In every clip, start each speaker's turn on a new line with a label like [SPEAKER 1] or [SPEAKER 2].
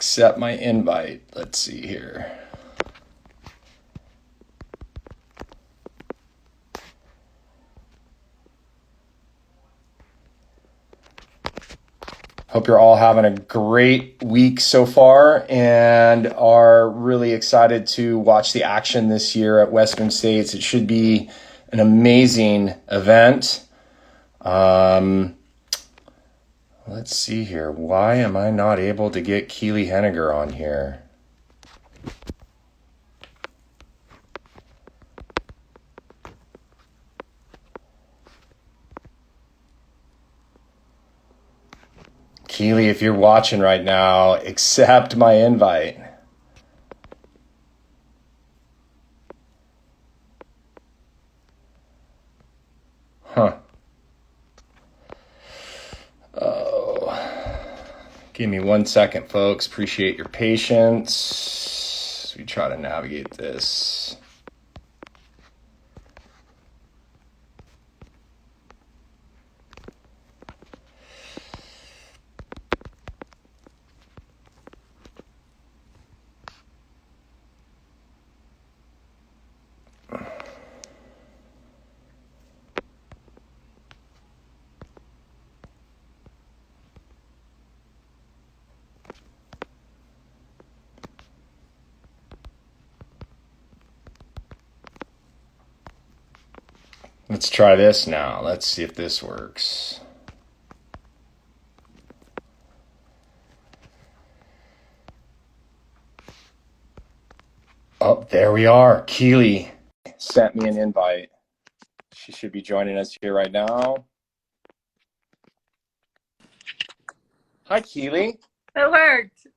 [SPEAKER 1] accept my invite. Let's see here. Hope you're all having a great week so far and are really excited to watch the action this year at Western States. It should be an amazing event. Let's see here. Why am I not able to get Keely Henniger on here? Keely, if you're watching right now, accept my invite. Huh. Oh. Give me 1 second, folks. Appreciate your patience as we try to navigate this. Let's try this now. Let's see if this works. Oh, there we are. Keely sent me an invite. She should be joining us here right now. Hi, Keely.
[SPEAKER 2] It worked.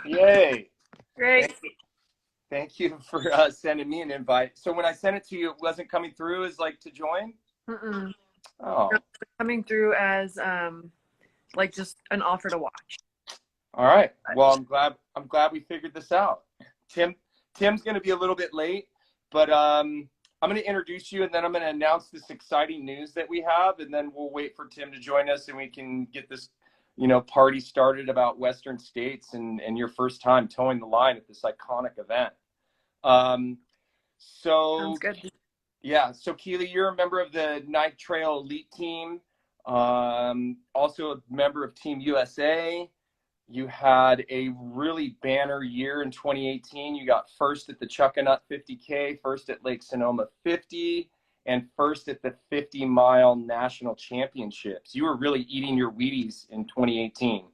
[SPEAKER 1] Yay.
[SPEAKER 2] Great.
[SPEAKER 1] Thank you for sending me an invite. So when I sent it to you, it wasn't coming through as like to join?
[SPEAKER 2] Mm-mm.
[SPEAKER 1] Oh.
[SPEAKER 2] Coming through as like just an offer to watch.
[SPEAKER 1] All right. Well, I'm glad we figured this out. Tim's going to be a little bit late, but I'm going to introduce you, and then I'm going to announce this exciting news that we have, and then we'll wait for Tim to join us, and we can get this, party started about Western States and your first time towing the line at this iconic event.
[SPEAKER 2] Sounds good.
[SPEAKER 1] Yeah. So Keely, you're a member of the Ninth Trail Elite Team, also a member of Team USA. You had a really banner year in 2018. You got first at the Chuckanut 50K, first at Lake Sonoma 50, and first at the 50-mile national championships. You were really eating your Wheaties in 2018.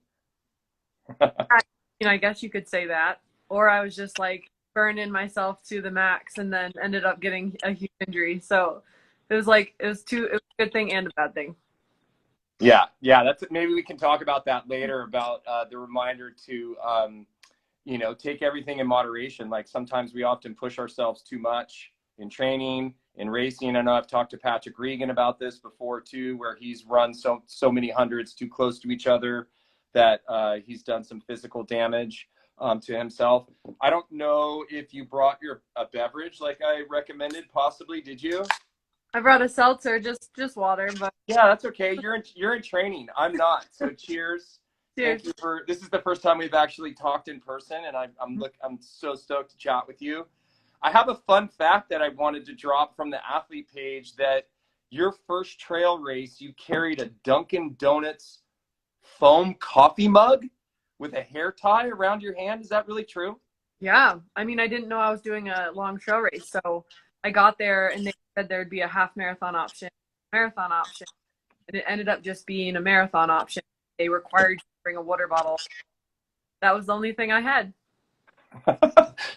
[SPEAKER 2] I guess you could say that. Or I was just like burning myself to the max and then ended up getting a huge injury. So it was a good thing and a bad thing.
[SPEAKER 1] Yeah, that's maybe we can talk about that later about the reminder to take everything in moderation. Like sometimes we often push ourselves too much in training, in racing. I know I've talked to Patrick Regan about this before too, where he's run so many hundreds too close to each other that he's done some physical damage to himself. I don't know if you brought a beverage like I recommended, possibly. Did you?
[SPEAKER 2] I brought a seltzer, just water, but
[SPEAKER 1] yeah, that's okay. You're in training. I'm not. So cheers.
[SPEAKER 2] Cheers.
[SPEAKER 1] Thank you this is the first time we've actually talked in person, and I'm so stoked to chat with you. I have a fun fact that I wanted to drop from the athlete page that your first trail race, you carried a Dunkin' Donuts foam coffee mug with a hair tie around your hand. Is that really true?
[SPEAKER 2] Yeah. I mean, I didn't know I was doing a long trail race, so I got there and they said there'd be a half marathon option, and it ended up just being a marathon option. They required you to bring a water bottle. That was the only thing I had.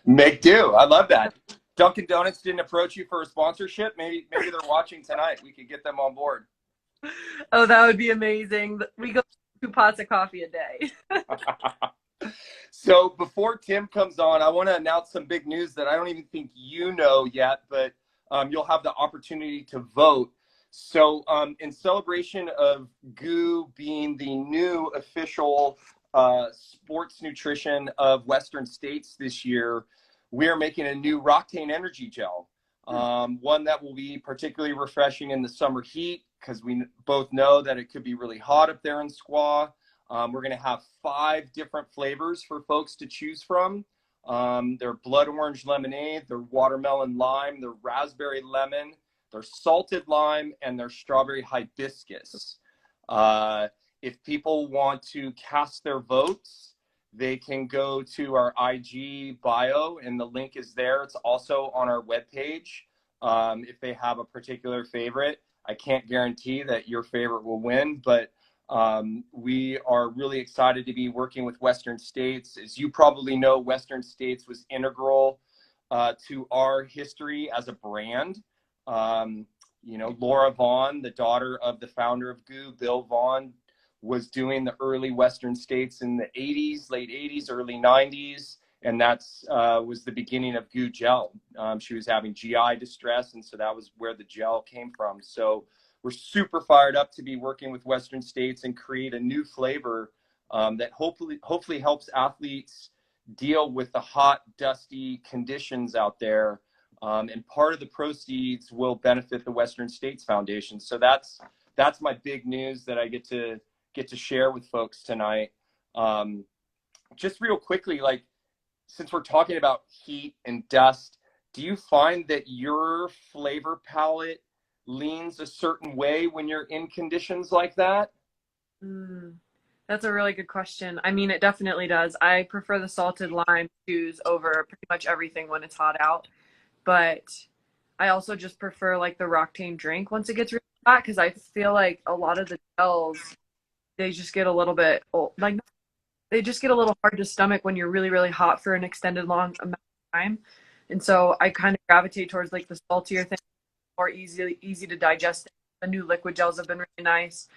[SPEAKER 1] Make do. I love that. Dunkin' Donuts didn't approach you for a sponsorship. Maybe they're watching tonight. We could get them on board.
[SPEAKER 2] Oh, that would be amazing. We go 2 pots of coffee a day.
[SPEAKER 1] So before Tim comes on, I want to announce some big news that I don't even think you know yet, but you'll have the opportunity to vote. So in celebration of GOO being the new official sports nutrition of Western States this year, we are making a new Roctane Energy Gel, one that will be particularly refreshing in the summer heat because we both know that it could be really hot up there in Squaw. We're going to have 5 different flavors for folks to choose from. Their blood orange lemonade, their watermelon lime, their raspberry lemon, their salted lime, and their strawberry hibiscus. If people want to cast their votes, they can go to our IG bio, and the link is there. It's also on our webpage. If they have a particular favorite, I can't guarantee that your favorite will win, but we are really excited to be working with Western States. As you probably know, Western States was integral to our history as a brand. You know, Laura Vaughn, the daughter of the founder of GOO, Bill Vaughn, was doing the early Western States in the 80s, late 80s, early 90s. And that's was the beginning of GOO Gel. She was having GI distress, and so that was where the gel came from. So we're super fired up to be working with Western States and create a new flavor that hopefully helps athletes deal with the hot, dusty conditions out there. And part of the proceeds will benefit the Western States Foundation. So that's my big news that I get to share with folks tonight. Just real quickly, like, since we're talking about heat and dust, do you find that your flavor palette leans a certain way when you're in conditions like that?
[SPEAKER 2] That's a really good question. I mean, it definitely does. I prefer the salted lime juice over pretty much everything when it's hot out. But I also just prefer like the Roctane drink once it gets really hot, because I feel like a lot of the gels, they just get a little bit old. Like, they just get a little hard to stomach when you're really, really hot for an extended long amount of time. And so I kind of gravitate towards like the saltier thing, more easy to digest. The new liquid gels have been really nice.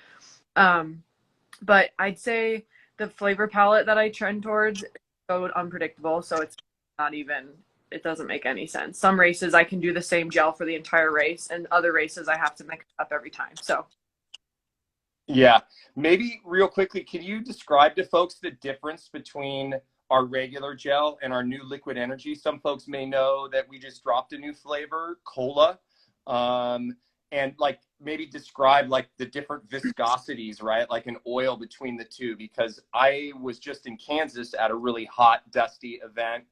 [SPEAKER 2] But I'd say the flavor palette that I trend towards is so unpredictable. So it's not even, it doesn't make any sense. Some races I can do the same gel for the entire race, and other races I have to mix it up every time. So
[SPEAKER 1] yeah, maybe real quickly, can you describe to folks the difference between our regular gel and our new liquid energy? Some folks may know that we just dropped a new flavor, cola, and like maybe describe like the different viscosities, right? Like an oil between the two, because I was just in Kansas at a really hot, dusty event,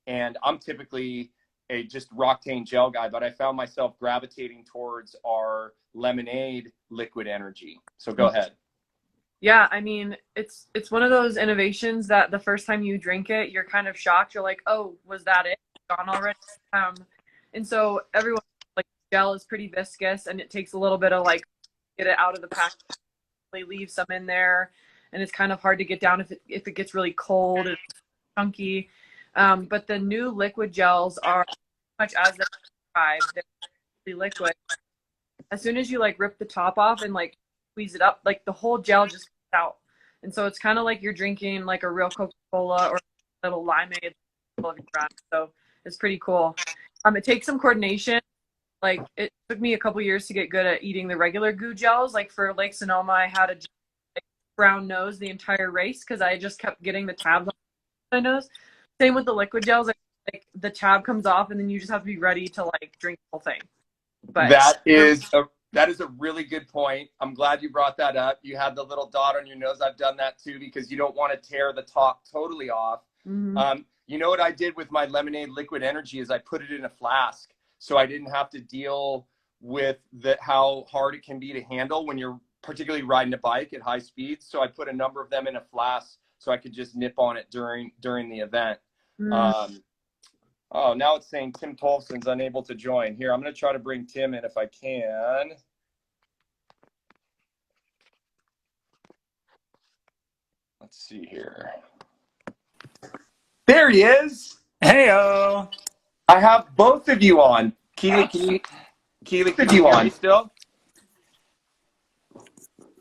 [SPEAKER 1] and I'm typically a just Roctane gel guy, but I found myself gravitating towards our lemonade liquid energy. So go ahead.
[SPEAKER 2] yeah, I mean, it's one of those innovations that the first time you drink it, you're kind of shocked. You're like, oh, was that it? It's gone already? And so everyone, like, gel is pretty viscous, and it takes a little bit of like get it out of the pack, leave some in there, and it's kind of hard to get down if it gets really cold and chunky. But the new liquid gels are much as they're described. They're really liquid. As soon as you like rip the top off and like squeeze it up, like the whole gel just comes out. And so it's kind of like you're drinking like a real Coca-Cola or a little limeade. So it's pretty cool. It takes some coordination. Like, it took me a couple years to get good at eating the regular goo gels. Like for Lake Sonoma, I had a brown nose the entire race because I just kept getting the tabs on my nose. Same with the liquid gels. Like the tab comes off, and then you just have to be ready to like drink the whole thing. But
[SPEAKER 1] that is a really good point. I'm glad you brought that up. You had the little dot on your nose. I've done that too, because you don't want to tear the top totally off. You know what I did with my lemonade liquid energy is I put it in a flask, so I didn't have to deal with how hard it can be to handle when you're particularly riding a bike at high speeds. So I put a number of them in a flask so I could just nip on it during the event. Oh, now it's saying Tim Tolson's unable to join. Here, I'm going to try to bring Tim in if I can. Let's see here. There he is.
[SPEAKER 3] Heyo.
[SPEAKER 1] I have both of you on. Keely, can you hear me still?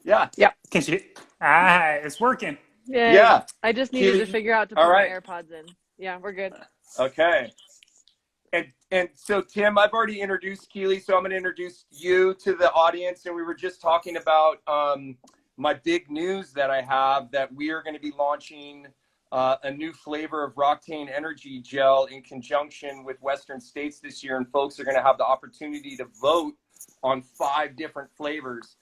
[SPEAKER 1] Yeah.
[SPEAKER 2] Yeah.
[SPEAKER 3] Can you? Ah, it's working.
[SPEAKER 1] Yeah.
[SPEAKER 2] I just needed to figure out to put my AirPods in. Yeah, we're good.
[SPEAKER 1] Okay. And so, Tim, I've already introduced Keely, so I'm going to introduce you to the audience. And we were just talking about my big news that I have, that we are going to be launching a new flavor of Roctane Energy Gel in conjunction with Western States this year. And folks are going to have the opportunity to vote on 5 different flavors.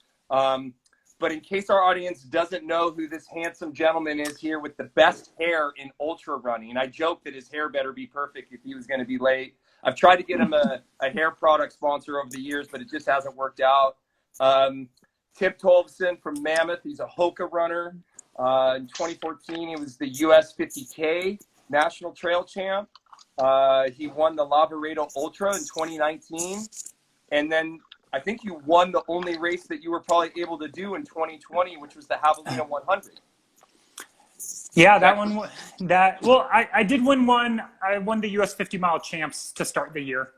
[SPEAKER 1] But in case our audience doesn't know who this handsome gentleman is here with the best hair in ultra running, I joke that his hair better be perfect if he was going to be late. I've tried to get him a hair product sponsor over the years, but it just hasn't worked out. Tim Tolvson from Mammoth. He's a Hoka runner. In 2014, he was the US 50K National Trail Champ. He won the Lavaredo Ultra in 2019. And then I think you won the only race that you were probably able to do in 2020, which was the Javelina 100.
[SPEAKER 3] Yeah, I did win one. I won the US 50 mile champs to start the year.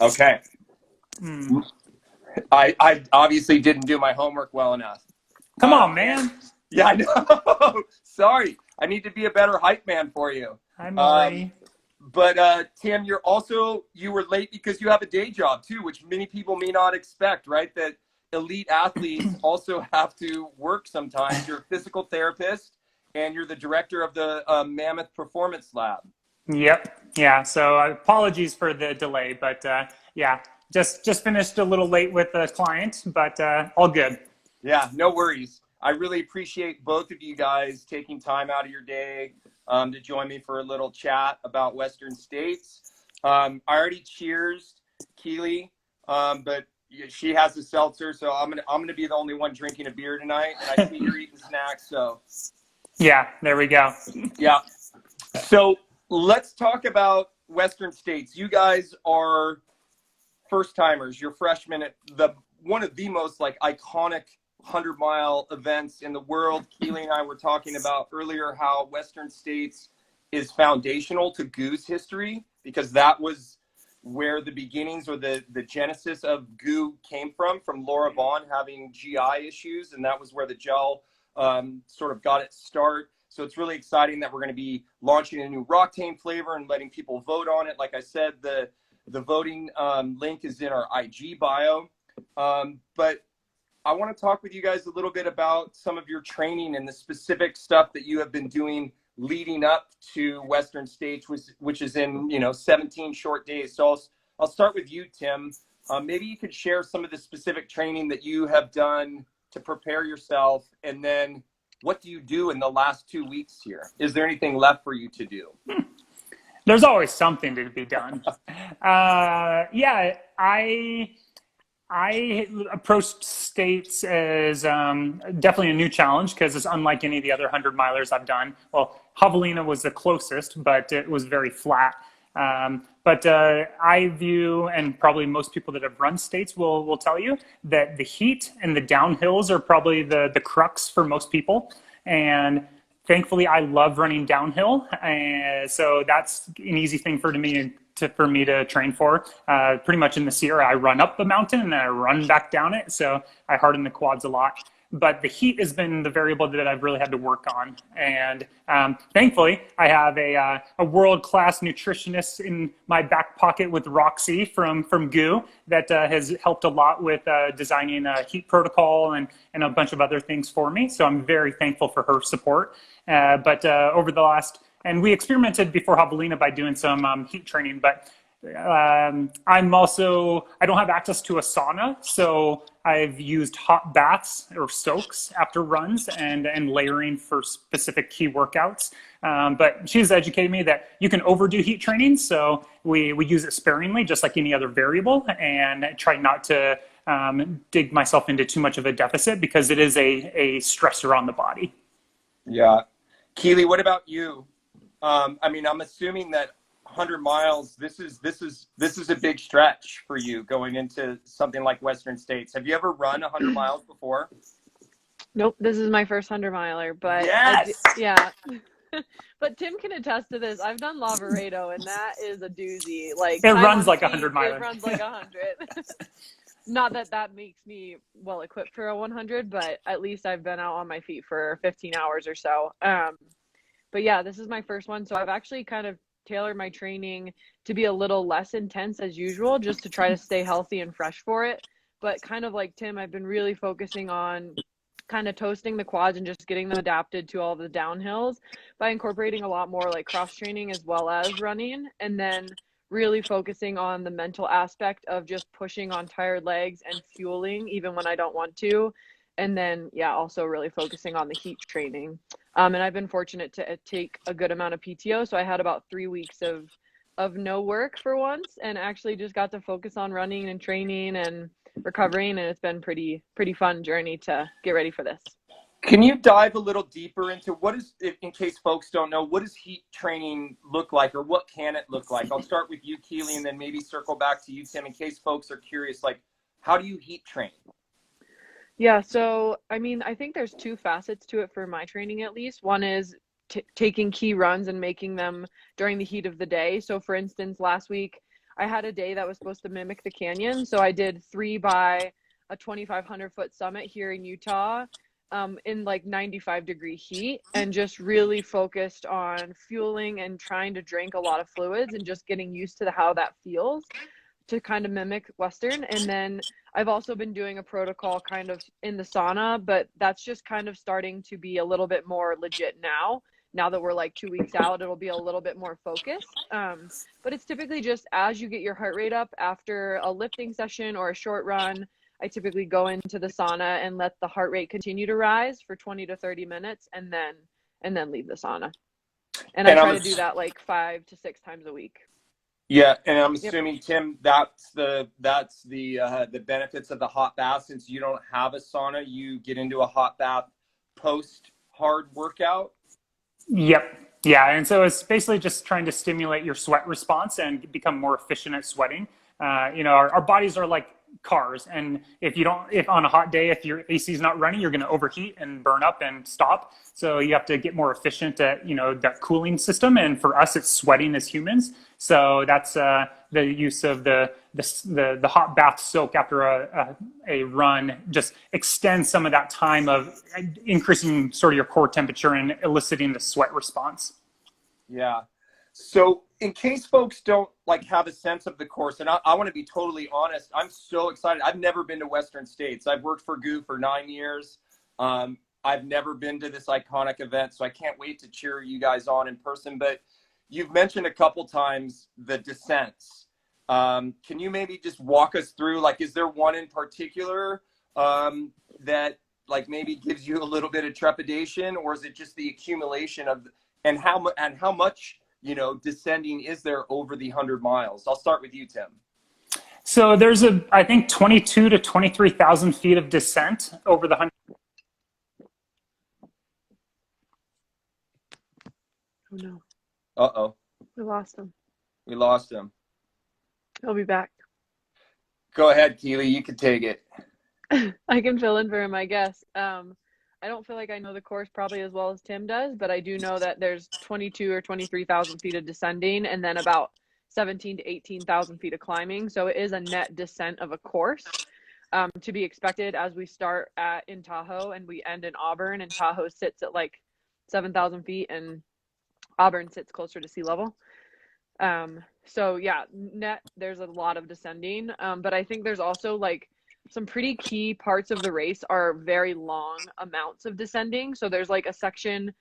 [SPEAKER 1] Okay. I obviously didn't do my homework well enough.
[SPEAKER 3] Come on, man.
[SPEAKER 1] Yeah, I know. Sorry. I need to be a better hype man for you.
[SPEAKER 3] Hi, Maury.
[SPEAKER 1] But Tim, you were late because you have a day job too, which many people may not expect, right? That elite athletes also have to work sometimes. You're a physical therapist and you're the director of the Mammoth Performance Lab.
[SPEAKER 3] Yep. Yeah. So apologies for the delay, but yeah, just finished a little late with a client, but all good.
[SPEAKER 1] Yeah, no worries. I really appreciate both of you guys taking time out of your day to join me for a little chat about Western States. I already cheersed Keely, but she has a seltzer, so I'm gonna be the only one drinking a beer tonight, and I see you're eating snacks, so
[SPEAKER 3] yeah, there we go.
[SPEAKER 1] Yeah. So let's talk about Western States. You guys are first timers. You're freshmen at one of the most iconic 100-mile events in the world. Keely and I were talking about earlier how Western States is foundational to GOO's history, because that was where the beginnings or the genesis of GOO came from Laura Vaughn having GI issues, and that was where the gel sort of got its start. So it's really exciting that we're going to be launching a new Roctane flavor and letting people vote on it. Like I said, the voting link is in our IG bio. But I want to talk with you guys a little bit about some of your training and the specific stuff that you have been doing leading up to Western States, which is in 17 short days. So I'll start with you, Tim. Maybe you could share some of the specific training that you have done to prepare yourself, and then what do you do in the last 2 weeks here? Is there anything left for you to do?
[SPEAKER 3] There's always something to be done. Yeah, I approached States as definitely a new challenge because it's unlike any of the other 100-milers I've done. Well, Javelina was the closest, but it was very flat. But I view, and probably most people that have run States will tell you, that the heat and the downhills are probably the crux for most people. And thankfully, I love running downhill, and so that's an easy thing for me to train for. Pretty much in the Sierra, I run up the mountain and then I run back down it, so I harden the quads a lot. But the heat has been the variable that I've really had to work on. And thankfully, I have a world-class nutritionist in my back pocket with Roxy from GOO that has helped a lot with designing a heat protocol and a bunch of other things for me. So I'm very thankful for her support. But over the last, and we experimented before Javelina by doing some heat training, but I don't have access to a sauna, so I've used hot baths or soaks after runs and layering for specific key workouts. But she's educated me that you can overdo heat training, so we use it sparingly, just like any other variable, and try not to dig myself into too much of a deficit because it is a stressor on the body.
[SPEAKER 1] Yeah. Keely, what about you? I mean, I'm assuming that 100 miles, this is a big stretch for you going into something like Western States. Have you ever run 100 miles before?
[SPEAKER 2] Nope, this is my first 100-miler, but
[SPEAKER 1] yes!
[SPEAKER 2] Yeah. But Tim can attest to this. I've done Lavaredo, and that is a doozy. Like
[SPEAKER 3] it runs like 100-miler.
[SPEAKER 2] It runs like 100. Not that makes me well equipped for a 100, but at least I've been out on my feet for 15 hours or so. But yeah, this is my first one, so I've actually kind of tailored my training to be a little less intense as usual, just to try to stay healthy and fresh for it. But kind of like Tim, I've been really focusing on kind of toasting the quads and just getting them adapted to all the downhills by incorporating a lot more like cross training as well as running, and then really focusing on the mental aspect of just pushing on tired legs and fueling even when I don't want to. And then, yeah, also really focusing on the heat training. And I've been fortunate to take a good amount of PTO. So I had about 3 weeks of no work for once, and actually just got to focus on running and training and recovering. And it's been pretty fun journey to get ready for this.
[SPEAKER 1] Can you dive a little deeper into what is, in case folks don't know, what does heat training look like, or what can it look like? I'll start with you, Keely, and then maybe circle back to you, Tim, in case folks are curious, like, how do you heat train?
[SPEAKER 2] Yeah, so I mean, I think there's two facets to it for my training at least. One is taking key runs and making them during the heat of the day. So for instance, last week I had a day that was supposed to mimic the canyon. So I did 3 by a 2,500-foot summit here in Utah, in like 95-degree heat, and just really focused on fueling and trying to drink a lot of fluids and just getting used to how that feels to kind of mimic Western. And then I've also been doing a protocol kind of in the sauna, but that's just kind of starting to be a little bit more legit now. Now that we're like 2 weeks out, it'll be a little bit more focused. But it's typically just as you get your heart rate up after a lifting session or a short run, I typically go into the sauna and let the heart rate continue to rise for 20 to 30 minutes and then leave the sauna. And I try to do that like 5 to 6 times a week.
[SPEAKER 1] Yeah, and I'm assuming, Tim, that's the benefits of the hot bath. Since you don't have a sauna, you get into a hot bath post hard workout.
[SPEAKER 3] Yep. Yeah. And so it's basically just trying to stimulate your sweat response and become more efficient at sweating. Our bodies are like cars. And if on a hot day, if your AC is not running, you're going to overheat and burn up and stop. So you have to get more efficient at, that cooling system. And for us, it's sweating as humans. So that's the use of the hot bath soak after a run just extends some of that time of increasing sort of your core temperature and eliciting the sweat response.
[SPEAKER 1] Yeah. So in case folks don't have a sense of the course, and I want to be totally honest, I'm so excited. I've never been to Western States. I've worked for GU for 9 years. I've never been to this iconic event, so I can't wait to cheer you guys on in person. But you've mentioned a couple times the descents. Can you maybe just walk us through, is there one in particular that maybe gives you a little bit of trepidation, or is it just the accumulation of, and how much descending is there over the 100 miles? I'll start with you, Tim.
[SPEAKER 3] So there's I think 22 to 23,000 feet of descent over the 100.
[SPEAKER 2] Oh no.
[SPEAKER 1] Uh-oh.
[SPEAKER 2] We lost him. He'll be back.
[SPEAKER 1] Go ahead, Keely. You can take it.
[SPEAKER 2] I can fill in for him, I guess. I don't feel like I know the course probably as well as Tim does, but I do know that there's 22 or 23,000 feet of descending and then about 17 to 18,000 feet of climbing. So it is a net descent of a course to be expected as we start in Tahoe and we end in Auburn, and Tahoe sits at 7,000 feet and Auburn sits closer to sea level. So yeah, net, there's a lot of descending. But I think there's also some pretty key parts of the race are very long amounts of descending. So there's a section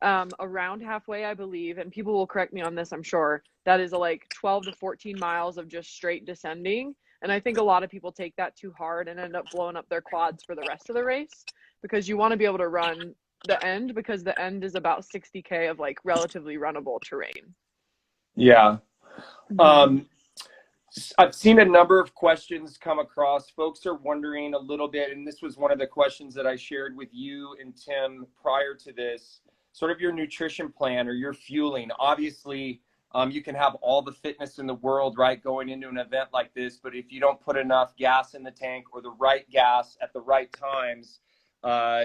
[SPEAKER 2] around halfway, I believe, and people will correct me on this, I'm sure, that is 12 to 14 miles of just straight descending. And I think a lot of people take that too hard and end up blowing up their quads for the rest of the race, because you want to be able to run the end, because the end is about 60K of relatively runnable terrain.
[SPEAKER 1] Yeah. I've seen a number of questions come across. Folks are wondering a little bit, and this was one of the questions that I shared with you and Tim prior to this, sort of your nutrition plan or your fueling. Obviously, you can have all the fitness in the world, right, going into an event like this, but if you don't put enough gas in the tank or the right gas at the right times,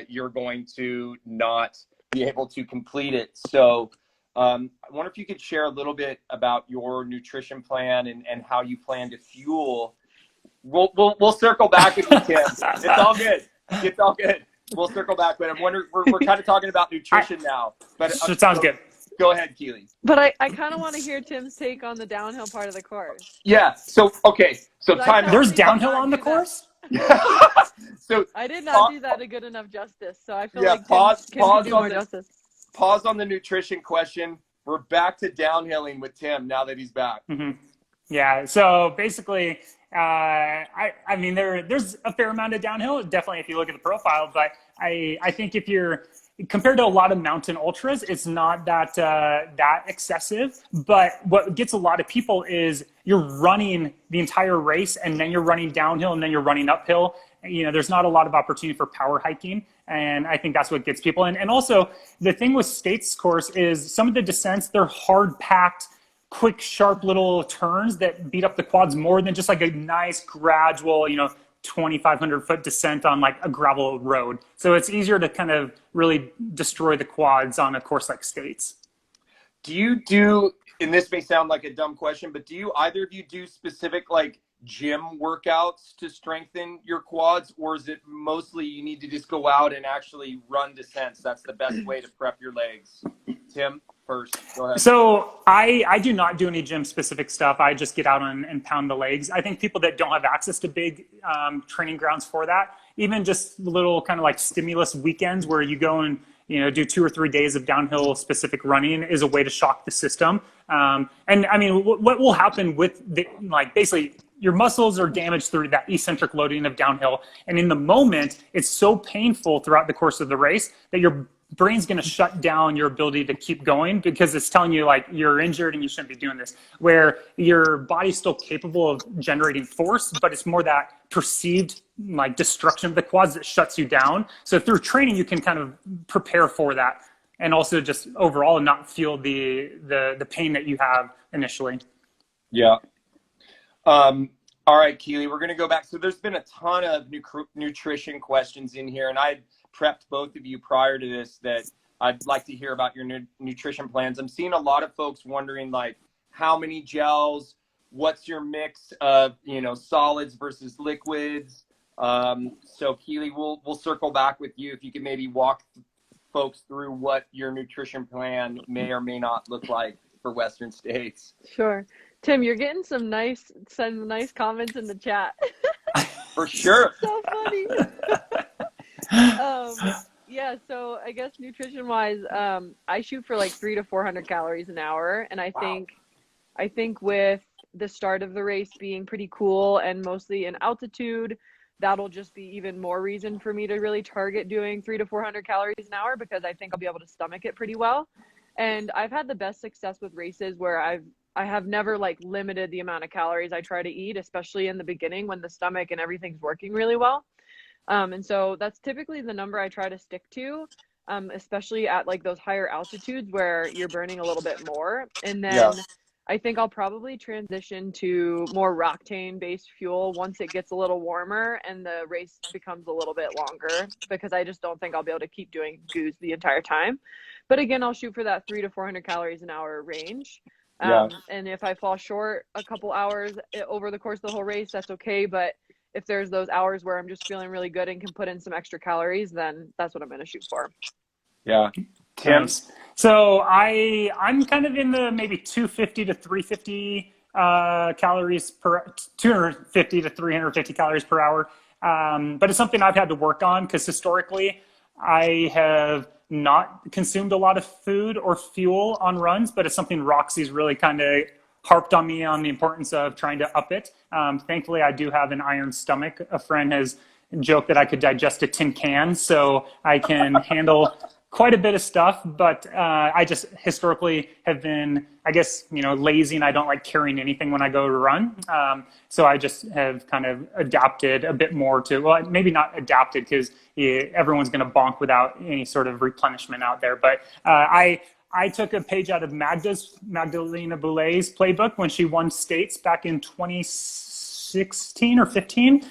[SPEAKER 1] you're going to not be able to complete it. So I wonder if you could share a little bit about your nutrition plan and how you plan to fuel. We'll circle back with you, Tim. It's all good. It's all good. We'll circle back, but I'm wondering, we're kind of talking about nutrition now. But
[SPEAKER 3] it sounds good.
[SPEAKER 1] Go ahead, Keely.
[SPEAKER 2] But I kind of want to hear Tim's take on the downhill part of the course.
[SPEAKER 1] Yeah. So okay. So time.
[SPEAKER 3] There's downhill on the course.
[SPEAKER 2] So I did not do that a good enough justice. So I feel like
[SPEAKER 1] pause
[SPEAKER 2] Tim can do more justice.
[SPEAKER 1] Pause on the nutrition question. We're back to downhilling with Tim now that he's back.
[SPEAKER 3] Mm-hmm. Yeah. So basically, I mean, there's a fair amount of downhill, definitely, if you look at the profile. But I think if you're compared to a lot of mountain ultras, it's not that excessive. But what gets a lot of people is you're running the entire race, and then you're running downhill, and then you're running uphill. You know, there's not a lot of opportunity for power hiking, and I think that's what gets people. And also, the thing with States course is some of the descents, they're hard packed, quick, sharp little turns that beat up the quads more than just like a nice gradual, 2,500-foot descent on like a gravel road. So it's easier to kind of really destroy the quads on a course like States.
[SPEAKER 1] Do you do, and this may sound like a dumb question, but do you either of you do specific like gym workouts to strengthen your quads, or is it mostly you need to just go out and actually run descents? That's the best way to prep your legs. Tim, first, go ahead.
[SPEAKER 3] So I do not do any gym specific stuff. I just get out and pound the legs. I think people that don't have access to big training grounds for that, even just little kind of like stimulus weekends where you go and do 2 or 3 days of downhill specific running is a way to shock the system. And I mean, what will happen with basically your muscles are damaged through that eccentric loading of downhill. And in the moment, it's so painful throughout the course of the race that your brain's going to shut down your ability to keep going because it's telling you like you're injured and you shouldn't be doing this, where your body's still capable of generating force, but it's more that perceived like destruction of the quads that shuts you down. So through training, you can kind of prepare for that and also just overall not feel the pain that you have initially.
[SPEAKER 1] Yeah. All right, Keely, we're going to go back. So there's been a ton of nutrition questions in here, and I prepped both of you prior to this that I'd like to hear about your nutrition plans. I'm seeing a lot of folks wondering like how many gels, what's your mix of, solids versus liquids. So Keely, we'll circle back with you if you can maybe walk folks through what your nutrition plan may or may not look like for Western States.
[SPEAKER 2] Sure. Tim, you're getting some nice comments in the chat.
[SPEAKER 1] For sure.
[SPEAKER 2] So funny. Yeah, so I guess nutrition wise, I shoot for like 300 to 400 calories an hour, and I think with the start of the race being pretty cool and mostly in altitude, that'll just be even more reason for me to really target doing 300 to 400 calories an hour, because I think I'll be able to stomach it pretty well. And I've had the best success with races where I have never like limited the amount of calories I try to eat, especially in the beginning when the stomach and everything's working really well. And so that's typically the number I try to stick to, especially at like those higher altitudes where you're burning a little bit more. And then I think I'll probably transition to more Roctane based fuel once it gets a little warmer and the race becomes a little bit longer, because I just don't think I'll be able to keep doing goos the entire time. But again, I'll shoot for that 300 to 400 calories an hour range. And if I fall short a couple hours over the course of the whole race, that's okay. But if there's those hours where I'm just feeling really good and can put in some extra calories, then that's what I'm going to shoot for.
[SPEAKER 1] Yeah. Tim?
[SPEAKER 3] So I'm kind of in the maybe 250 to 350 calories per 250 to 350 calories per hour. But it's something I've had to work on because historically I have not consumed a lot of food or fuel on runs, but it's something Roxy's really kind of harped on me on the importance of trying to up it. Thankfully, I do have an iron stomach. A friend has joked that I could digest a tin can, so I can handle quite a bit of stuff, but I just historically have been, I guess, lazy, and I don't like carrying anything when I go to run. So I just have kind of adapted a bit more to, well, maybe not adapted because everyone's going to bonk without any sort of replenishment out there. But I took a page out of Magdalena Boulet's playbook when she won States back in 2016 or 15?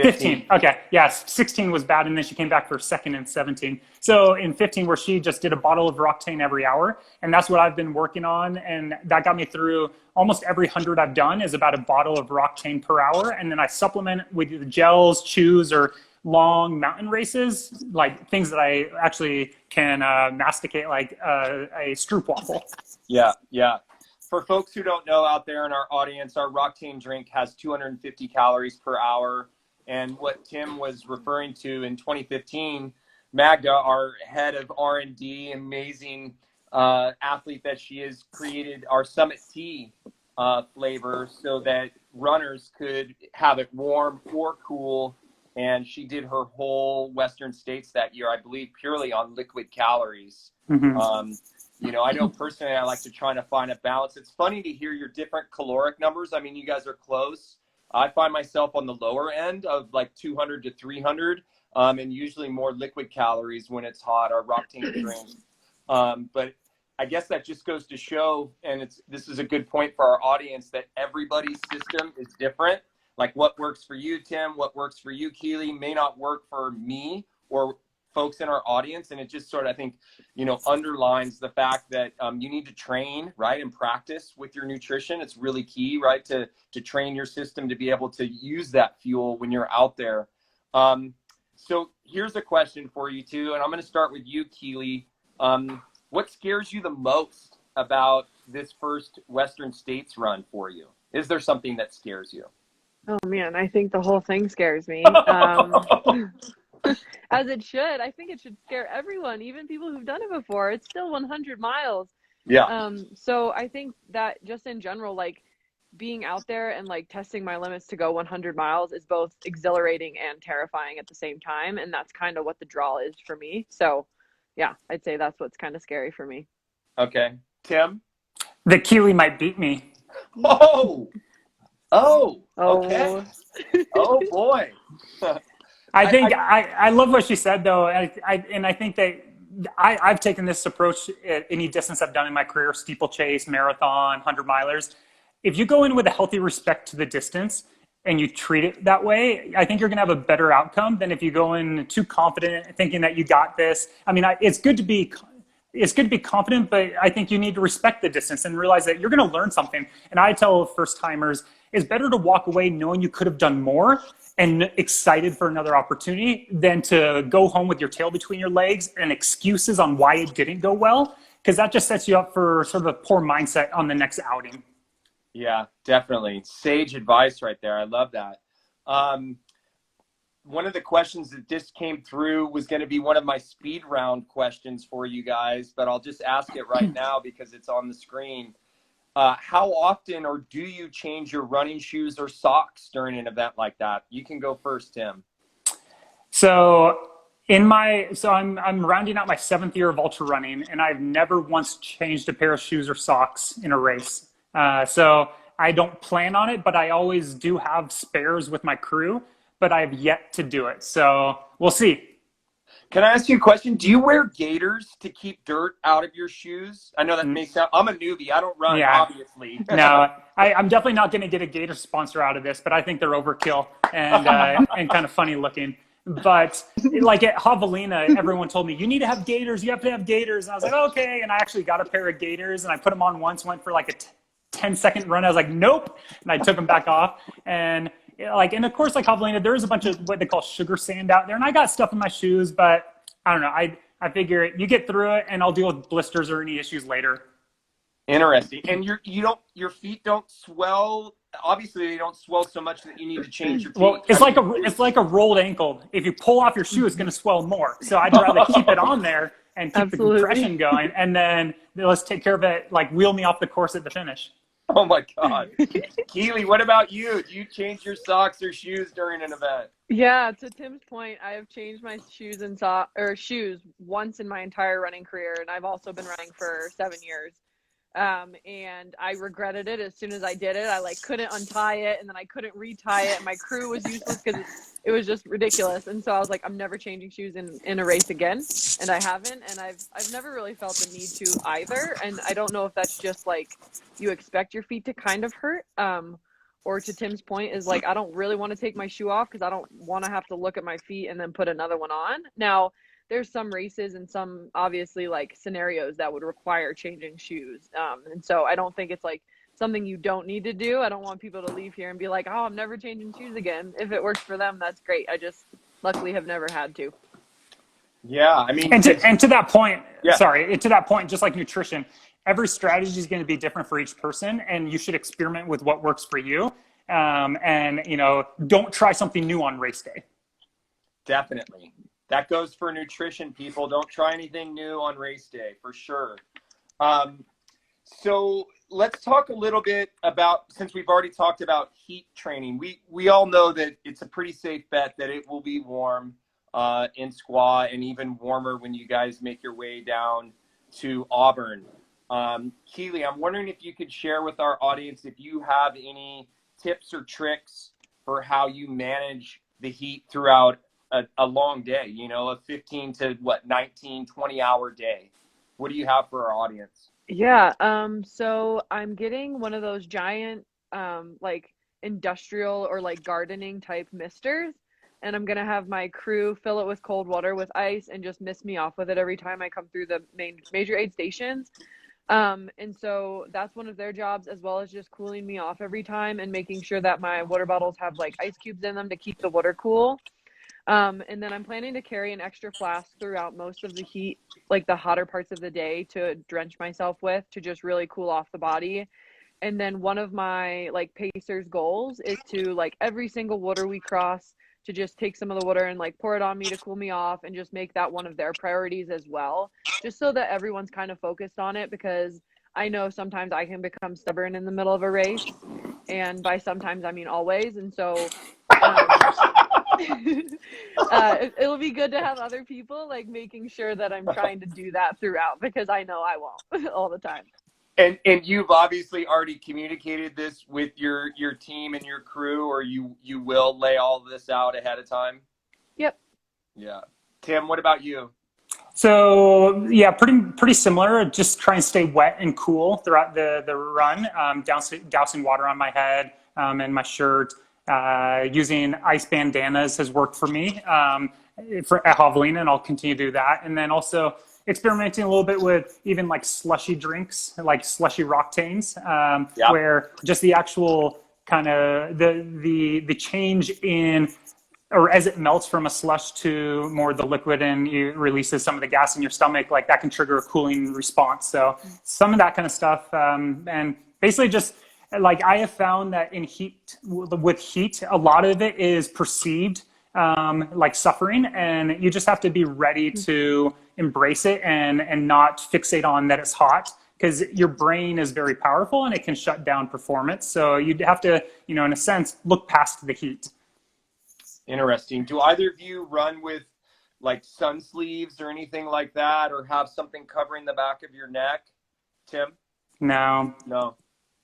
[SPEAKER 3] 15. Okay. Yes. 16 was bad. And then she came back for second in 17. So in 15, where she just did a bottle of Roctane every hour. And that's what I've been working on. And that got me through almost every 100 I've done is about a bottle of Roctane per hour. And then I supplement with the gels, chews, or long mountain races, like things that I actually can masticate like a stroopwafel.
[SPEAKER 1] Yeah. Yeah. For folks who don't know out there in our audience, our Roctane drink has 250 calories per hour. And what Tim was referring to in 2015, Magda, our head of R&D, amazing athlete that she is, created our Summit Tea flavor so that runners could have it warm or cool. And she did her whole Western States that year, I believe, purely on liquid calories.
[SPEAKER 3] Mm-hmm.
[SPEAKER 1] You know, I know personally I like to try to find a balance. It's funny to hear your different caloric numbers. I mean, you guys are close. I find myself on the lower end of like 200 to 300, and usually more liquid calories when it's hot or Roctane drinks. But I guess that just goes to show, and this is a good point for our audience, that everybody's system is different. Like what works for you, Tim, what works for you, Keely, may not work for me or folks in our audience. And it just sort of, I think, you know, underlines the fact that you need to train, right, and practice with your nutrition. It's really key, right, to train your system to be able to use that fuel when you're out there. So here's a question for you too, and I'm going to start with you, Keely. What scares you the most about this first Western States run for you? Is there something that scares you?
[SPEAKER 2] Oh man, I think the whole thing scares me. As it should. I think it should scare everyone, even people who've done it before. It's still 100 miles.
[SPEAKER 1] Yeah.
[SPEAKER 2] So I think that just in general, like being out there and like testing my limits to go 100 miles is both exhilarating and terrifying at the same time. And that's kind of what the draw is for me. So yeah, I'd say that's what's kind of scary for me.
[SPEAKER 1] Okay. Tim?
[SPEAKER 3] The Keely might beat me.
[SPEAKER 1] Oh, okay. Oh boy.
[SPEAKER 3] I think I love what she said though. And I think that I've taken this approach at any distance I've done in my career, steeplechase, marathon, 100-milers. If you go in with a healthy respect to the distance and you treat it that way, I think you're going to have a better outcome than if you go in too confident, thinking that you got this. I mean, it's good to be confident, but I think you need to respect the distance and realize that you're going to learn something. And I tell first timers, it's better to walk away knowing you could have done more and excited for another opportunity than to go home with your tail between your legs and excuses on why it didn't go well, because that just sets you up for sort of a poor mindset on the next outing.
[SPEAKER 1] Yeah, definitely. Sage advice right there. I love that. One of the questions that just came through was going to be one of my speed round questions for you guys, but I'll just ask it right now because it's on the screen. How often or do you change your running shoes or socks during an event like that? You can go first, Tim.
[SPEAKER 3] So I'm rounding out my 7th year of ultra running, and I've never once changed a pair of shoes or socks in a race. So I don't plan on it, but I always do have spares with my crew, but I have yet to do it. So we'll see.
[SPEAKER 1] Can I ask you a question? Do you wear gaiters to keep dirt out of your shoes? I know that makes sense. I'm a newbie. I don't run, obviously.
[SPEAKER 3] No, I'm definitely not going to get a gator sponsor out of this, but I think they're overkill and kind of funny looking. But like at Javelina, everyone told me, you need to have gaiters. You have to have gaiters. And I was like, okay. And I actually got a pair of gaiters and I put them on once, went for like a 10-second run. I was like, nope. And I took them back off. And of course, like Javelina, there is a bunch of what they call sugar sand out there. And I got stuff in my shoes, but I don't know. I figure you get through it and I'll deal with blisters or any issues later.
[SPEAKER 1] Interesting. And your feet don't swell. Obviously, they don't swell so much that you need to change your feet.
[SPEAKER 3] Well, it's like a rolled ankle. If you pull off your shoe, it's going to swell more. So I'd rather keep it on there and keep the compression going, and then let's take care of it. Like wheel me off the course at the finish.
[SPEAKER 1] Oh my God. Keely, what about you? Do you change your socks or shoes during an event?
[SPEAKER 2] Yeah, to Tim's point, I have changed my shoes and shoes once in my entire running career, and I've also been running for 7 years. And I regretted it as soon as I did it. I like couldn't untie it, and then I couldn't retie it, and my crew was useless because it was just ridiculous. And so I was like, I'm never changing shoes in a race again, and I haven't, and I've never really felt the need to either. And I don't know if that's just like you expect your feet to kind of hurt, or to Tim's point is like I don't really want to take my shoe off because I don't want to have to look at my feet and then put another one on. Now there's some races and some obviously like scenarios that would require changing shoes. And so I don't think it's like something you don't need to do. I don't want people to leave here and be like, oh, I'm never changing shoes again. If it works for them, that's great. I just luckily have never had to.
[SPEAKER 1] Yeah. I mean,
[SPEAKER 3] and to that point, to that point, just like nutrition, every strategy is going to be different for each person, and you should experiment with what works for you. And don't try something new on race day.
[SPEAKER 1] Definitely. That goes for nutrition, people. Don't try anything new on race day, for sure. So let's talk a little bit about, since we've already talked about heat training, we all know that it's a pretty safe bet that it will be warm in Squaw, and even warmer when you guys make your way down to Auburn. Keely, I'm wondering if you could share with our audience if you have any tips or tricks for how you manage the heat throughout a long day, you know, a 15 to 19, 20-hour day. What do you have for our audience?
[SPEAKER 2] Yeah, so I'm getting one of those giant, like industrial or like gardening type misters, and I'm gonna have my crew fill it with cold water with ice and just mist me off with it every time I come through the major aid stations. And so that's one of their jobs, as well as just cooling me off every time and making sure that my water bottles have like ice cubes in them to keep the water cool. And then I'm planning to carry an extra flask throughout most of the heat, like the hotter parts of the day, to drench myself with to just really cool off the body. And then one of my like pacers goals is to like every single water we cross to just take some of the water and like pour it on me to cool me off and just make that one of their priorities as well, just so that everyone's kind of focused on it, because I know sometimes I can become stubborn in the middle of a race, and by sometimes I mean always. And so um it'll be good to have other people like making sure that I'm trying to do that throughout, because I know I won't all the time.
[SPEAKER 1] And you've obviously already communicated this with your team and your crew, or you will lay all this out ahead of time?
[SPEAKER 2] Yep.
[SPEAKER 1] Yeah. Tim, what about you?
[SPEAKER 3] So yeah, pretty similar. Just try and stay wet and cool throughout the run. Dousing water on my head and my shirt. Using ice bandanas has worked for me at Javelina, and I'll continue to do that. And then also experimenting a little bit with even like slushy drinks, like slushy Roctanes,
[SPEAKER 1] Yeah.
[SPEAKER 3] where just the actual kind of the change in, or as it melts from a slush to more the liquid and you releases some of the gas in your stomach, like that can trigger a cooling response. So some of that kind of stuff, and basically just like I have found that in heat, with heat, a lot of it is perceived like suffering, and you just have to be ready to embrace it and not fixate on that it's hot, because your brain is very powerful and it can shut down performance. So you'd have to, you know, in a sense, look past the heat.
[SPEAKER 1] Interesting. Do either of you run with like sun sleeves or anything like that, or have something covering the back of your neck? Tim?
[SPEAKER 3] No,
[SPEAKER 1] No.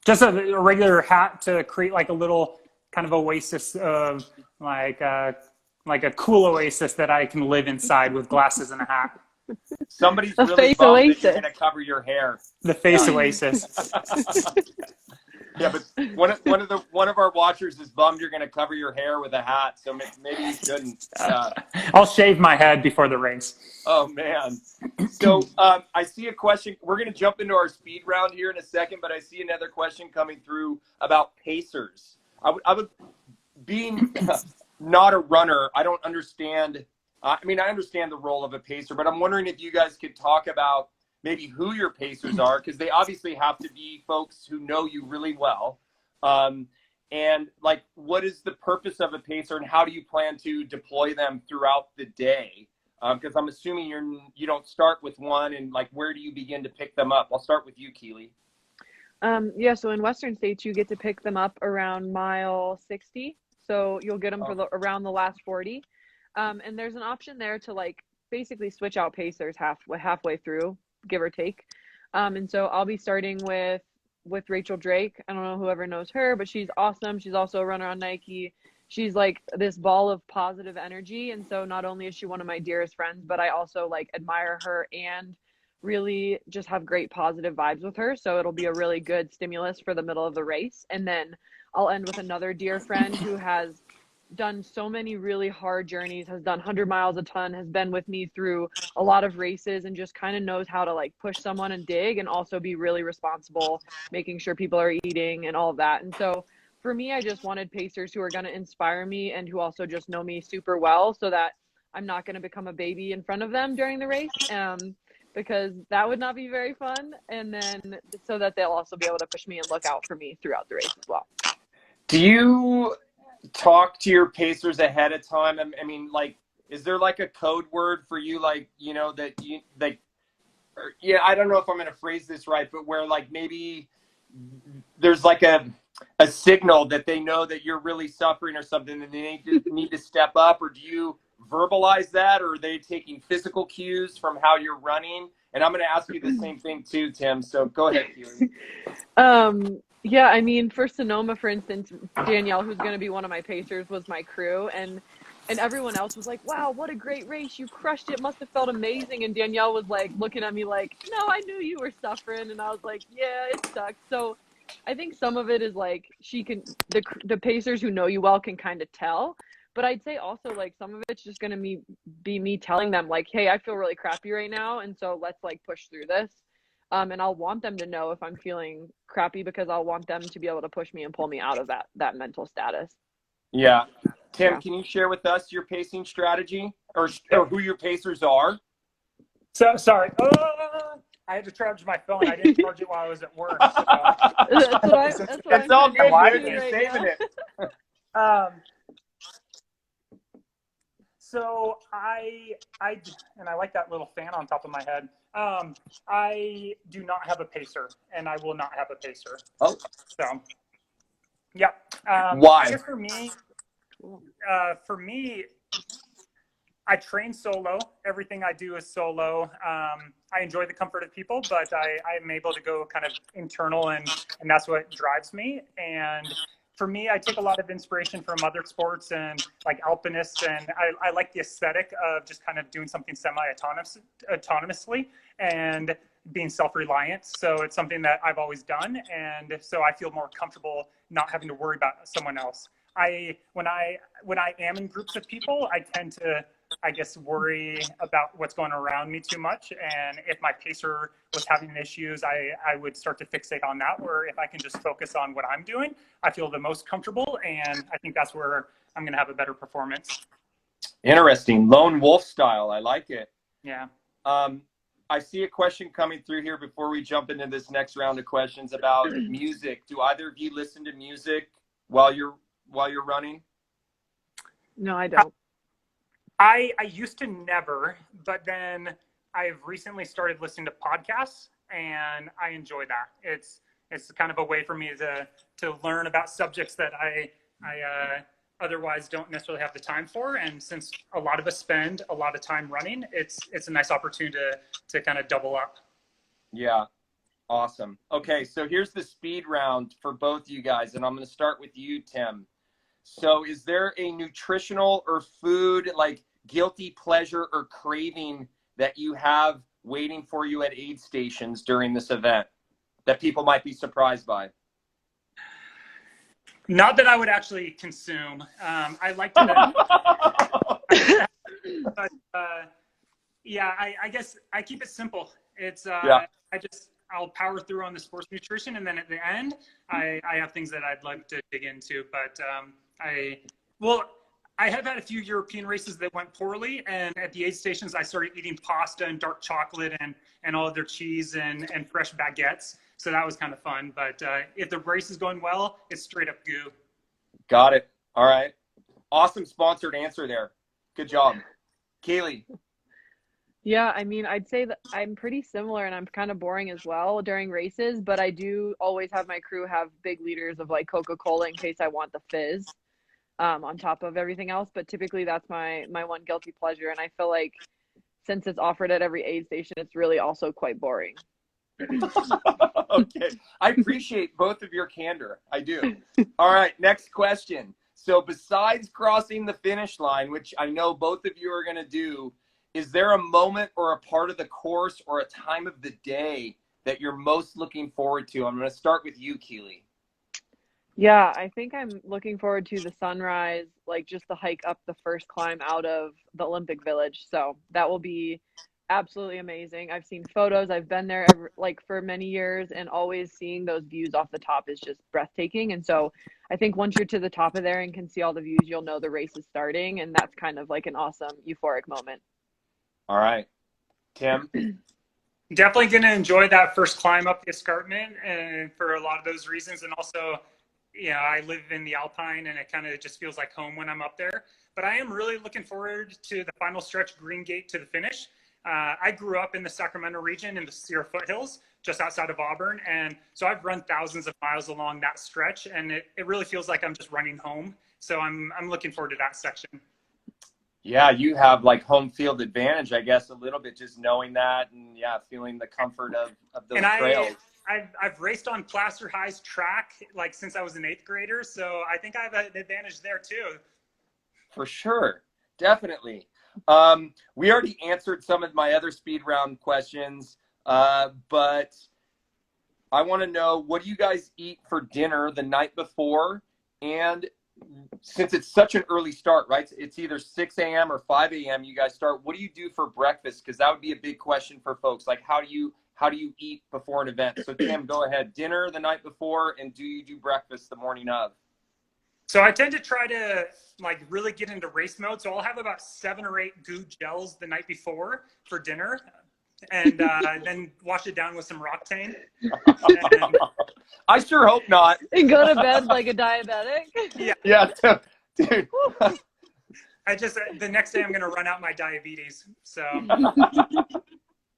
[SPEAKER 3] just a regular hat to create like a little kind of oasis of like a cool oasis that I can live inside with glasses and a hat.
[SPEAKER 1] Somebody's
[SPEAKER 2] A
[SPEAKER 1] really
[SPEAKER 2] face
[SPEAKER 1] bummed that you're
[SPEAKER 2] oasis.
[SPEAKER 1] going to cover your hair.
[SPEAKER 3] The face
[SPEAKER 1] Yeah.
[SPEAKER 3] oasis.
[SPEAKER 1] Yeah, but one of our watchers is bummed you're going to cover your hair with a hat, so maybe you shouldn't.
[SPEAKER 3] I'll shave my head before the race.
[SPEAKER 1] Oh man. So I see a question. We're going to jump into our speed round here in a second, but I see another question coming through about pacers. I would being not a runner, I don't understand. I mean, I understand the role of a pacer, but I'm wondering if you guys could talk about maybe who your pacers are, because they obviously have to be folks who know you really well. And like, what is the purpose of a pacer, and how do you plan to deploy them throughout the day? Because I'm assuming you don't start with one, and like, where do you begin to pick them up? I'll start with you, Keely.
[SPEAKER 2] Yeah, so in Western states, you get to pick them up around mile 60. So you'll get them for around the last 40. And there's an option there to like basically switch out pacers halfway through, give or take. And so I'll be starting with Rachel Drake. I don't know whoever knows her, but she's awesome. She's also a runner on Nike. She's like this ball of positive energy. And so not only is she one of my dearest friends, but I also like admire her and really just have great positive vibes with her. So it'll be a really good stimulus for the middle of the race. And then I'll end with another dear friend who has done so many really hard journeys, has done 100 miles a ton, has been with me through a lot of races, and just kind of knows how to like push someone and dig and also be really responsible, making sure people are eating and all of that. And so for me, I just wanted pacers who are going to inspire me and who also just know me super well, so that I'm not going to become a baby in front of them during the race, because that would not be very fun. And then so that they'll also be able to push me and look out for me throughout the race as well.
[SPEAKER 1] Do you talk to your pacers ahead of time? I mean, like, is there like a code word for you, like, you know, that you like yeah, I don't know if I'm going to phrase this right, but where like maybe there's like a signal that they know that you're really suffering or something, and they need to step up, or do you verbalize that, or are they taking physical cues from how you're running? And I'm going to ask you the same thing too, Tim. So go ahead, Keary.
[SPEAKER 2] Yeah, I mean, for Sonoma, for instance, Danielle, who's going to be one of my pacers, was my crew, and everyone else was like, "Wow, what a great race! You crushed it. Must have felt amazing." And Danielle was like looking at me like, "No, I knew you were suffering," and I was like, "Yeah, it sucks." So, I think some of it is like the pacers who know you well can kind of tell, but I'd say also like some of it's just going to be me telling them like, "Hey, I feel really crappy right now, and so let's like push through this." And I'll want them to know if I'm feeling crappy because I'll want them to be able to push me and pull me out of that mental status.
[SPEAKER 1] Yeah. Tim,
[SPEAKER 2] Yeah.
[SPEAKER 1] can you share with us your pacing strategy or who your pacers are?
[SPEAKER 3] So sorry. I had to charge my phone. I didn't charge it while I was at work. So
[SPEAKER 2] That's what
[SPEAKER 1] It's
[SPEAKER 2] I'm
[SPEAKER 1] all
[SPEAKER 2] kind of
[SPEAKER 1] good,
[SPEAKER 3] why
[SPEAKER 1] dude.
[SPEAKER 2] doing
[SPEAKER 1] You're
[SPEAKER 2] right
[SPEAKER 1] saving
[SPEAKER 2] now.
[SPEAKER 1] it.
[SPEAKER 3] um, so and I like that little fan on top of my head. I do not have a pacer, and I will not have a pacer.
[SPEAKER 1] Oh,
[SPEAKER 3] So yeah. I
[SPEAKER 1] why?
[SPEAKER 3] guess for me, I train solo. Everything I do is solo. I enjoy the comfort of people, but I am able to go kind of internal, and that's what drives me. And for me, I take a lot of inspiration from other sports and like alpinists, and I like the aesthetic of just kind of doing something autonomously and being self-reliant. So it's something that I've always done, and so I feel more comfortable not having to worry about someone else. When I am in groups of people, I tend to, I guess, worry about what's going around me too much. And if my pacer was having issues, I would start to fixate on that. Where if I can just focus on what I'm doing, I feel the most comfortable. And I think that's where I'm going to have a better performance.
[SPEAKER 1] Interesting. Lone wolf style. I like it.
[SPEAKER 3] Yeah.
[SPEAKER 1] I see a question coming through here before we jump into this next round of questions about music. Do either of you listen to music while you're running?
[SPEAKER 2] No, I don't.
[SPEAKER 3] I used to never, but then I've recently started listening to podcasts, and I enjoy that. It's kind of a way for me to learn about subjects that I otherwise don't necessarily have the time for. And since a lot of us spend a lot of time running, it's a nice opportunity to kind of double up.
[SPEAKER 1] Yeah. Awesome. Okay, so here's the speed round for both you guys, and I'm going to start with you, Tim. So is there a nutritional or food like guilty pleasure or craving that you have waiting for you at aid stations during this event that people might be surprised by?
[SPEAKER 3] Not that I would actually consume. I like to, but yeah, I guess I keep it simple. It's
[SPEAKER 1] Yeah.
[SPEAKER 3] I'll power through on the sports nutrition, and then at the end, I have things that I'd like to dig into. But I have had a few European races that went poorly, and at the aid stations, I started eating pasta and dark chocolate and all of their cheese and fresh baguettes. So that was kind of fun. But if the race is going well, it's straight up goo.
[SPEAKER 1] Got it. All right. Awesome sponsored answer there. Good job. Kaylee.
[SPEAKER 2] Yeah, I mean, I'd say that I'm pretty similar and I'm kind of boring as well during races, but I do always have my crew have big liters of like Coca-Cola in case I want the fizz on top of everything else. But typically that's my one guilty pleasure. And I feel like since it's offered at every aid station, it's really also quite boring.
[SPEAKER 1] Okay. I appreciate both of your candor. I do. All right. Next question. So besides crossing the finish line, which I know both of you are going to do, is there a moment or a part of the course or a time of the day that you're most looking forward to? I'm going to start with you, Keely.
[SPEAKER 2] Yeah, I think I'm looking forward to the sunrise, like just the hike up the first climb out of the Olympic Village. So that will be absolutely amazing. I've seen photos. I've been there like for many years, and always seeing those views off the top is just breathtaking. And so I think once you're to the top of there and can see all the views, you'll know the race is starting, and that's kind of like an awesome euphoric moment.
[SPEAKER 1] All right. Tim?
[SPEAKER 3] Definitely going to enjoy that first climb up the escarpment, and for a lot of those reasons. And also, I live in the Alpine, and it kind of just feels like home when I'm up there. But I am really looking forward to the final stretch, Green Gate to the finish. I grew up in the Sacramento region in the Sierra foothills, just outside of Auburn. And so I've run thousands of miles along that stretch, and it really feels like I'm just running home. So I'm looking forward to that section.
[SPEAKER 1] Yeah, you have like home field advantage, I guess, a little bit, just knowing that, and yeah, feeling the comfort of those trails.
[SPEAKER 3] I've raced on Placer High's track like since I was an 8th grader, so I think I have an advantage there too.
[SPEAKER 1] For sure, definitely. We already answered some of my other speed round questions, but I want to know, what do you guys eat for dinner the night before? And since it's such an early start, right? It's either 6 a.m. or 5 a.m. you guys start. What do you do for breakfast? Because that would be a big question for folks. Like, how do you eat before an event? So Tim, go ahead. Dinner the night before, and do you do breakfast the morning of?
[SPEAKER 3] So I tend to try to like really get into race mode. So I'll have about 7 or 8 goo gels the night before for dinner, and then wash it down with some Roctane. And,
[SPEAKER 1] I sure hope not.
[SPEAKER 2] And go to bed like a diabetic.
[SPEAKER 1] Yeah, dude.
[SPEAKER 3] The next day I'm going to run out my diabetes. So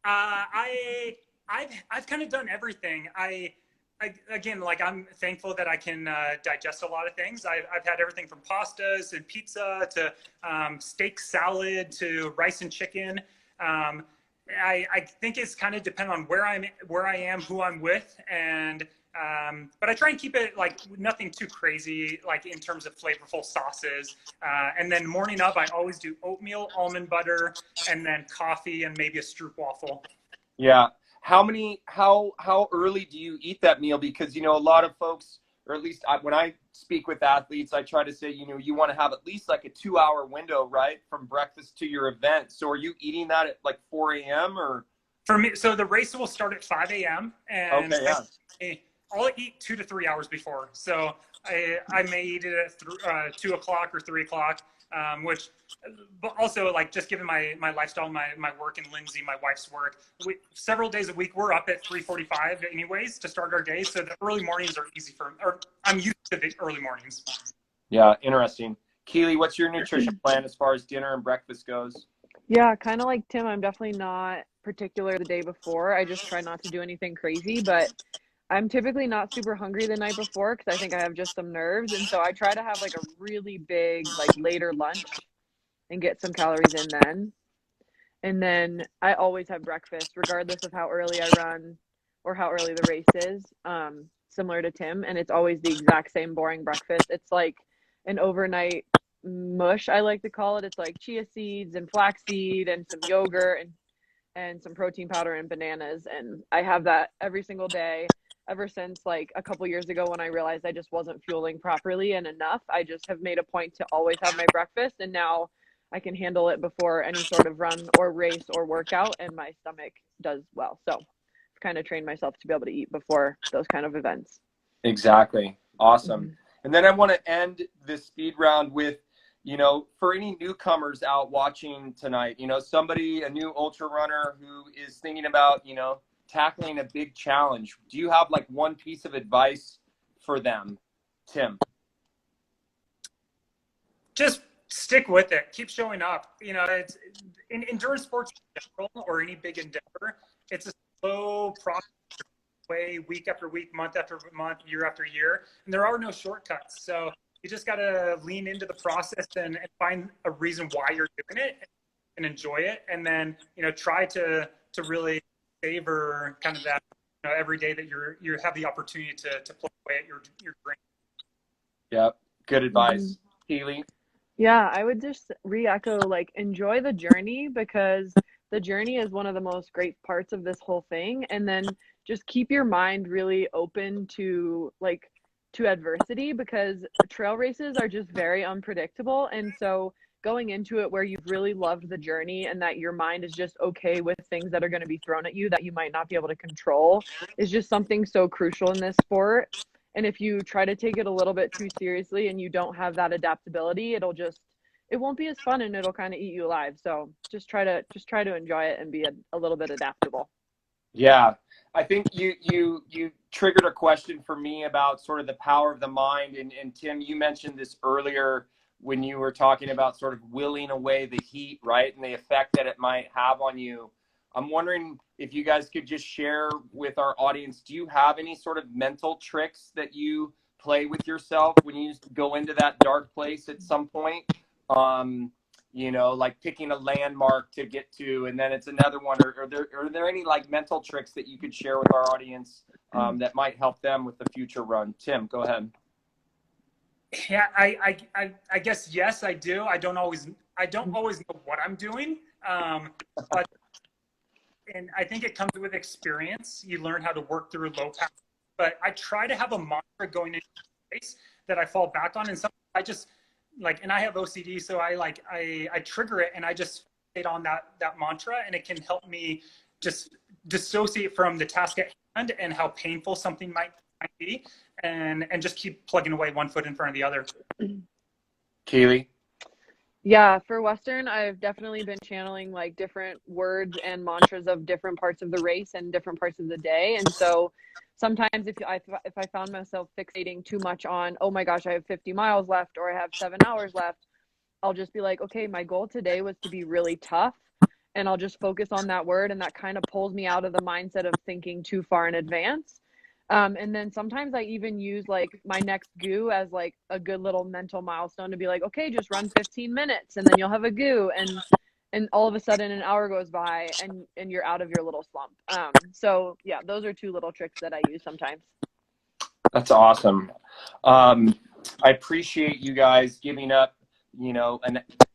[SPEAKER 3] I've kind of done everything. Again, like, I'm thankful that I can digest a lot of things. I've had everything from pastas and pizza to steak salad to rice and chicken. I think it's kind of dependent on where I am, who I'm with, and but I try and keep it like nothing too crazy, like in terms of flavorful sauces. And then morning of, I always do oatmeal, almond butter, and then coffee and maybe a stroop waffle.
[SPEAKER 1] Yeah. How early do you eat that meal? Because, a lot of folks, or at least when I speak with athletes, I try to say, you want to have at least like a 2-hour window, right, from breakfast to your event. So are you eating that at like 4 a.m. or?
[SPEAKER 3] For me, so the race will start at 5 a.m. and
[SPEAKER 1] okay, yeah.
[SPEAKER 3] I'll eat 2 to 3 hours before. So I may eat it at 2 o'clock or 3 o'clock, but also, like, just given my lifestyle, my work, and Lindsay, my wife's work, several days a week, we're up at 3:45 anyways to start our day. So the early mornings are easy or I'm used to the early mornings.
[SPEAKER 1] Yeah, interesting. Keely, what's your nutrition plan as far as dinner and breakfast goes?
[SPEAKER 2] Yeah, kind of like Tim, I'm definitely not particular the day before. I just try not to do anything crazy, but I'm typically not super hungry the night before because I think I have just some nerves. And so I try to have like a really big, like, later lunch and get some calories in then. And then I always have breakfast, regardless of how early I run or how early the race is, similar to Tim. And it's always the exact same boring breakfast. It's like an overnight mush, I like to call it. It's like chia seeds and flaxseed and some yogurt and some protein powder and bananas. And I have that every single day ever since, like, a couple years ago when I realized I just wasn't fueling properly and enough. I just have made a point to always have my breakfast, and now I can handle it before any sort of run or race or workout, and my stomach does well. So I've kind of trained myself to be able to eat before those kind of events.
[SPEAKER 1] Exactly. Awesome.
[SPEAKER 2] Mm-hmm.
[SPEAKER 1] And then I want to end this speed round with, for any newcomers out watching tonight, a new ultra runner who is thinking about, tackling a big challenge. Do you have like one piece of advice for them, Tim?
[SPEAKER 3] Just stick with it. Keep showing up. It's in endurance sports in general, or any big endeavor. It's a slow process, way week after week, month after month, year after year, and there are no shortcuts. So you just got to lean into the process and find a reason why you're doing it and enjoy it, and then try to really savor kind of that every day that you have the opportunity to play away at your dream.
[SPEAKER 1] Yep, good advice. Keely?
[SPEAKER 2] Yeah, I would just re-echo, like, enjoy the journey, because the journey is one of the most great parts of this whole thing. And then just keep your mind really open to adversity, because trail races are just very unpredictable. And so going into it where you've really loved the journey and that your mind is just okay with things that are going to be thrown at you that you might not be able to control is just something so crucial in this sport. And if you try to take it a little bit too seriously and you don't have that adaptability, it won't be as fun, and it'll kind of eat you alive. So just try to enjoy it and be a little bit adaptable.
[SPEAKER 1] Yeah, I think you triggered a question for me about sort of the power of the mind. And Tim, you mentioned this earlier when you were talking about sort of willing away the heat, right? And the effect that it might have on you. I'm wondering if you guys could just share with our audience, do you have any sort of mental tricks that you play with yourself when you go into that dark place at some point? You know, like picking a landmark to get to, and then it's another one. Or are there any like mental tricks that you could share with our audience that might help them with the future run? Tim, go ahead.
[SPEAKER 3] Yeah, I guess yes, I do. I don't always know what I'm doing, but and I think it comes with experience. You learn how to work through low pass. But I try to have a mantra going into the race that I fall back on, and sometimes I just like, and I have OCD, so I trigger it, and I just stay on that mantra, and it can help me just dissociate from the task at hand and how painful something might be, and just keep plugging away one foot in front of the other.
[SPEAKER 1] Keely?
[SPEAKER 2] Yeah, for Western, I've definitely been channeling like different words and mantras of different parts of the race and different parts of the day. And so sometimes if I found myself fixating too much on, oh my gosh, I have 50 miles left or I have 7 hours left, I'll just be like, okay, my goal today was to be really tough. And I'll just focus on that word. And that kind of pulls me out of the mindset of thinking too far in advance. And then sometimes I even use like my next goo as like a good little mental milestone to be like, okay, just run 15 minutes and then you'll have a goo. And all of a sudden an hour goes by and you're out of your little slump. So yeah, those are two little tricks that I use sometimes.
[SPEAKER 1] That's awesome. I appreciate you guys giving up, you know,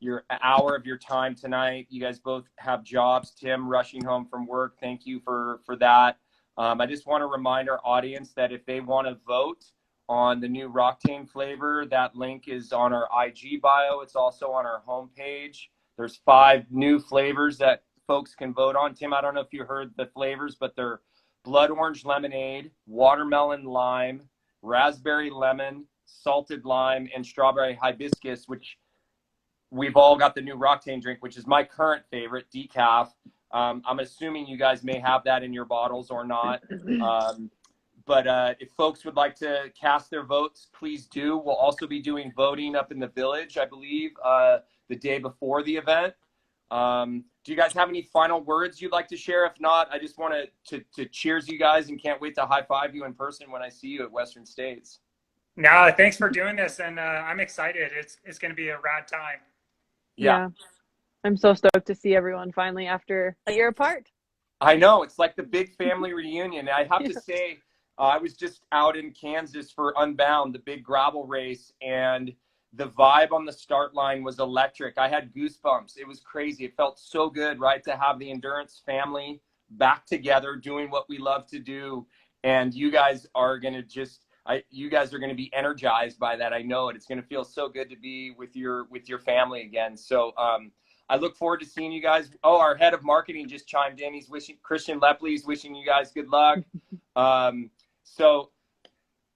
[SPEAKER 1] your hour of your time tonight. You guys both have jobs. Tim rushing home from work. Thank you for that. I just want to remind our audience that if they want to vote on the new Roctane flavor, that link is on our IG bio. It's also on our homepage. There's 5 new flavors that folks can vote on. Tim, I don't know if you heard the flavors, but they're blood orange lemonade, watermelon lime, raspberry lemon, salted lime, and strawberry hibiscus, which we've all got the new Roctane drink, which is my current favorite, decaf. I'm assuming you guys may have that in your bottles or not. But if folks would like to cast their votes, please do. We'll also be doing voting up in the village, I believe, the day before the event. Do you guys have any final words you'd like to share? If not, I just want to cheers you guys and can't wait to high five you in person when I see you at Western States.
[SPEAKER 3] No, thanks for doing this, and I'm excited. It's going to be a rad time.
[SPEAKER 2] Yeah. I'm so stoked to see everyone finally after a year apart.
[SPEAKER 1] I know. It's like the big family reunion. I have to say, I was just out in Kansas for Unbound, the big gravel race, and the vibe on the start line was electric. I had goosebumps. It was crazy. It felt so good, right, to have the endurance family back together doing what we love to do. And you guys are going to you guys are going to be energized by that. I know it. It's going to feel so good to be with your family again. So I look forward to seeing you guys. Oh, our head of marketing just chimed in. He's wishing Christian Lepley's wishing you guys good luck. So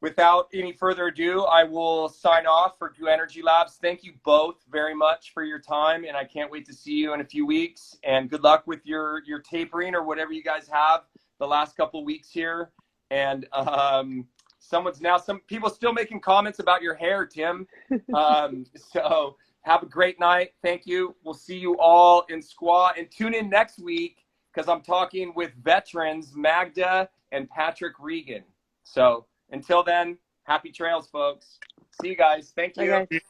[SPEAKER 1] without any further ado, I will sign off for Goo Energy Labs. Thank you both very much for your time, and I can't wait to see you in a few weeks. And good luck with your tapering or whatever you guys have the last couple of weeks here. And some people still making comments about your hair, Tim. So have a great night. Thank you. We'll see you all in Squaw, and tune in next week because I'm talking with veterans Magda and Patrick Regan. So until then, happy trails, folks. See you guys. Thank you.
[SPEAKER 2] Bye, guys.